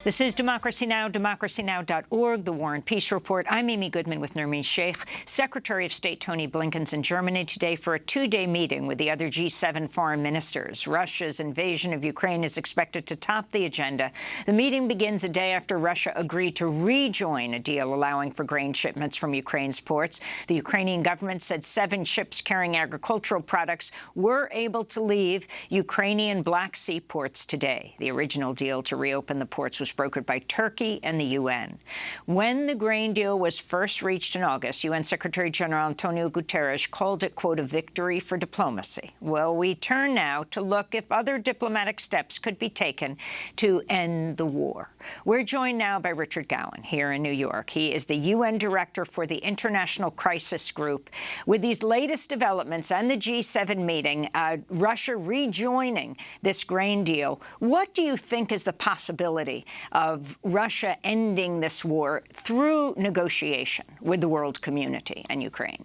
This is Democracy Now!, democracynow.org, The War and Peace Report. I'm Amy Goodman with Nermeen Sheikh. Secretary of State Tony Blinken's in Germany today for a two-day meeting with the other G7 foreign ministers. Russia's invasion of Ukraine is expected to top the agenda. The meeting begins a day after Russia agreed to rejoin a deal allowing for grain shipments from Ukraine's ports. The Ukrainian government said 7 ships carrying agricultural products were able to leave Ukrainian Black Sea ports today. The original deal to reopen the ports was brokered by Turkey and the UN. When the grain deal was first reached in August, UN Secretary General Antonio Guterres called it, quote, a victory for diplomacy. Well, we turn now to look if other diplomatic steps could be taken to end the war. We're joined now by Richard Gowan here in New York. He is the UN Director for the International Crisis Group. With these latest developments and the G7 meeting, Russia rejoining this grain deal, what do you think is the possibility of Russia ending this war through negotiation with the world community and Ukraine?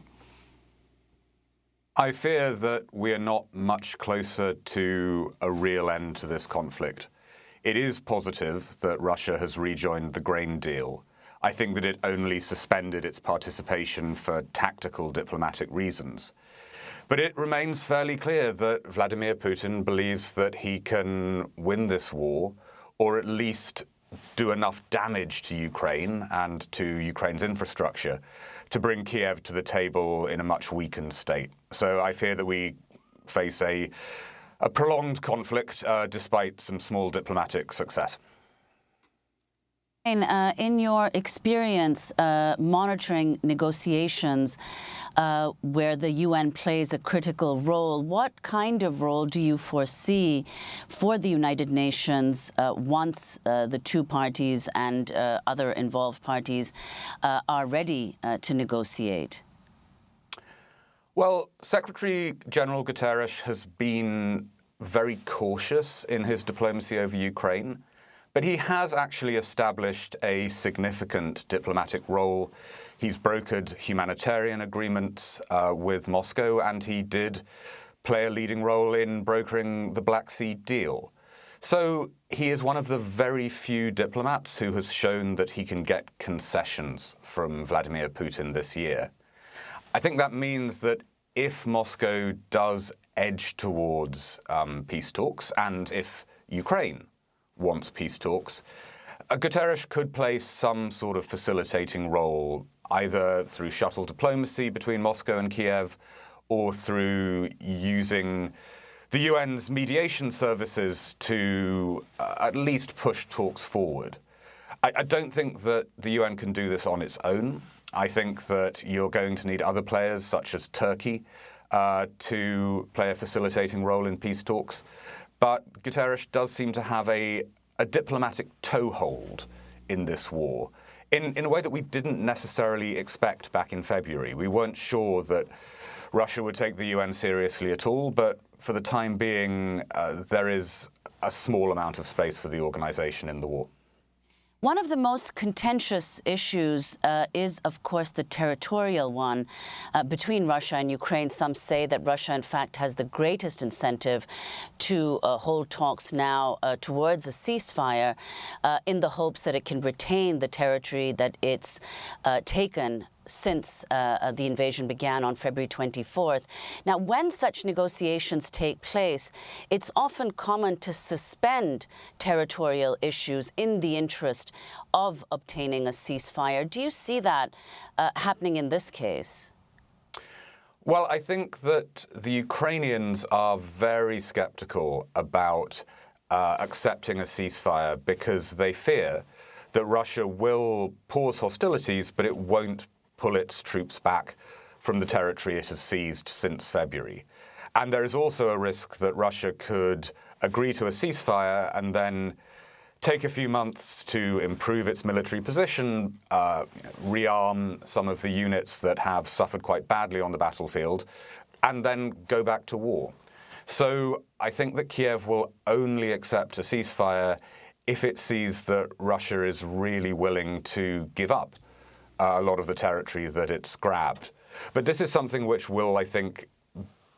I fear that we are not much closer to a real end to this conflict. It is positive that Russia has rejoined the grain deal. I think that it only suspended its participation for tactical diplomatic reasons. But it remains fairly clear that Vladimir Putin believes that he can win this war, or at least do enough damage to Ukraine and to Ukraine's infrastructure to bring Kiev to the table in a much weakened state. So I fear that we face a prolonged conflict despite some small diplomatic success. In your experience monitoring negotiations where the UN plays a critical role, what kind of role do you foresee for the United Nations once the two parties and other involved parties are ready to negotiate? Well, Secretary General Guterres has been very cautious in his diplomacy over Ukraine. But he has actually established a significant diplomatic role. He's brokered humanitarian agreements with Moscow, and he did play a leading role in brokering the Black Sea deal. So he is one of the very few diplomats who has shown that he can get concessions from Vladimir Putin this year. I think that means that if Moscow does edge towards peace talks, and if Ukraine wants peace talks, Guterres could play some sort of facilitating role, either through shuttle diplomacy between Moscow and Kiev, or through using the UN's mediation services to at least push talks forward. I don't think that the UN can do this on its own. I think that you're going to need other players, such as Turkey, to play a facilitating role in peace talks. But Guterres does seem to have a diplomatic toehold in this war in a way that we didn't necessarily expect back in February. We weren't sure that Russia would take the UN seriously at all, but for the time being, there is a small amount of space for the organization in the war. One of the most contentious issues is, of course, the territorial one between Russia and Ukraine. Some say that Russia, in fact, has the greatest incentive to hold talks now towards a ceasefire in the hopes that it can retain the territory that it's taken since the invasion began on February 24th. Now, when such negotiations take place, it's often common to suspend territorial issues in the interest of obtaining a ceasefire. Do you see that happening in this case? Well, I think that the Ukrainians are very skeptical about accepting a ceasefire because they fear that Russia will pause hostilities, but it won't pull its troops back from the territory it has seized since February. And there is also a risk that Russia could agree to a ceasefire and then take a few months to improve its military position, rearm some of the units that have suffered quite badly on the battlefield, and then go back to war. So I think that Kiev will only accept a ceasefire if it sees that Russia is really willing to give up a lot of the territory that it's grabbed. But this is something which will, I think,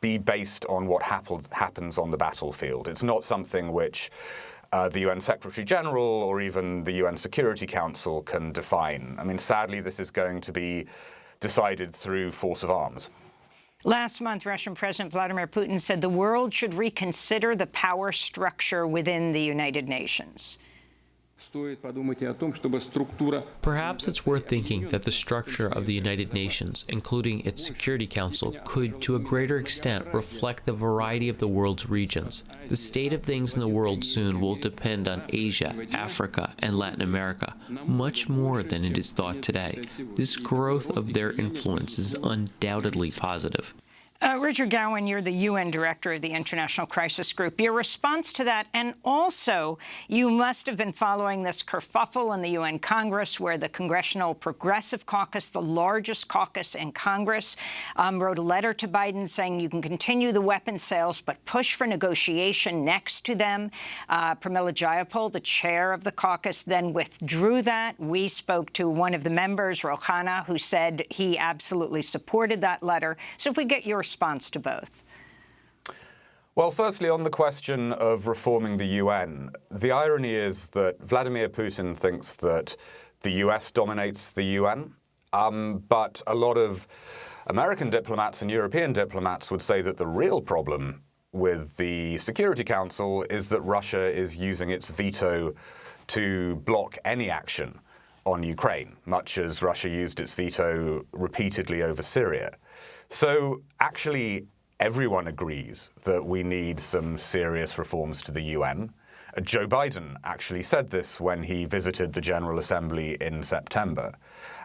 be based on what happens on the battlefield. It's not something which the UN Secretary General or even the UN Security Council can define. I mean, sadly, this is going to be decided through force of arms. Last month, Russian President Vladimir Putin said the world should reconsider the power structure within the United Nations. Perhaps it's worth thinking that the structure of the United Nations, including its Security Council, could, to a greater extent, reflect the variety of the world's regions. The state of things in the world soon will depend on Asia, Africa, and Latin America, much more than it is thought today. This growth of their influence is undoubtedly positive. Richard Gowan, you're the UN Director of the International Crisis Group. Your response to that, and also you must have been following this kerfuffle in the UN Congress where the Congressional Progressive Caucus, the largest caucus in Congress, wrote a letter to Biden saying you can continue the weapons sales but push for negotiation next to them. Pramila Jayapal, the chair of the caucus, then withdrew that. We spoke to one of the members, Rouhana, who said he absolutely supported that letter. So if we get your response to both. Well, firstly, on the question of reforming the UN, the irony is that Vladimir Putin thinks that the US dominates the UN, but a lot of American diplomats and European diplomats would say that the real problem with the Security Council is that Russia is using its veto to block any action on Ukraine, much as Russia used its veto repeatedly over Syria. So actually, everyone agrees that we need some serious reforms to the UN. Joe Biden actually said this when he visited the General Assembly in September.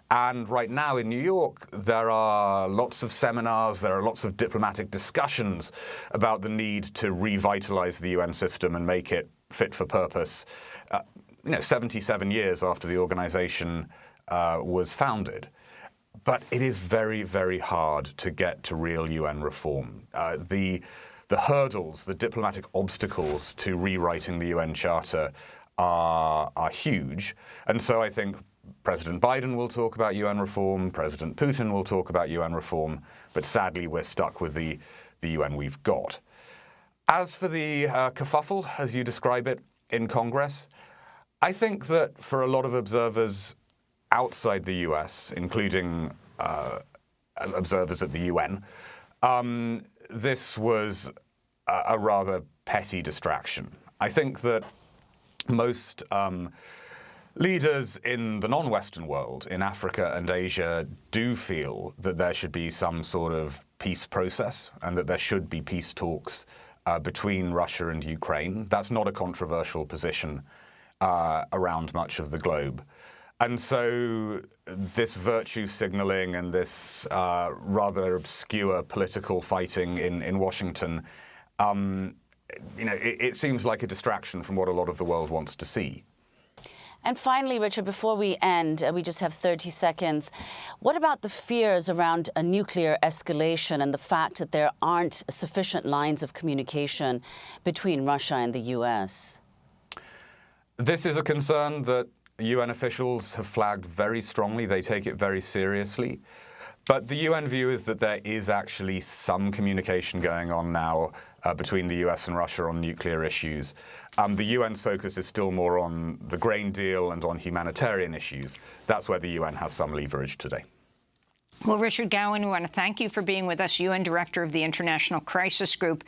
And right now in New York, there are lots of seminars, there are lots of diplomatic discussions about the need to revitalize the UN system and make it fit for purpose, 77 years after the organization was founded. But it is very, very hard to get to real UN reform. The hurdles, the diplomatic obstacles to rewriting the UN Charter are huge. And so I think President Biden will talk about UN reform, President Putin will talk about UN reform, but sadly we're stuck with the UN we've got. As for the kerfuffle, as you describe it, in Congress, I think that for a lot of observers outside the US, including observers at the UN, this was a rather petty distraction. I think that most leaders in the non-Western world, in Africa and Asia, do feel that there should be some sort of peace process and that there should be peace talks between Russia and Ukraine. That's not a controversial position around much of the globe. And so this virtue signaling and this rather obscure political fighting in Washington, it seems like a distraction from what a lot of the world wants to see. And finally, Richard, before we end, we just have 30 seconds. What about the fears around a nuclear escalation and the fact that there aren't sufficient lines of communication between Russia and the U.S.? This is a concern that UN officials have flagged very strongly. They take it very seriously. But the UN view is that there is actually some communication going on now between the US and Russia on nuclear issues. The UN's focus is still more on the grain deal and on humanitarian issues. That's where the UN has some leverage today. Well, Richard Gowan, we want to thank you for being with us, UN Director of the International Crisis Group.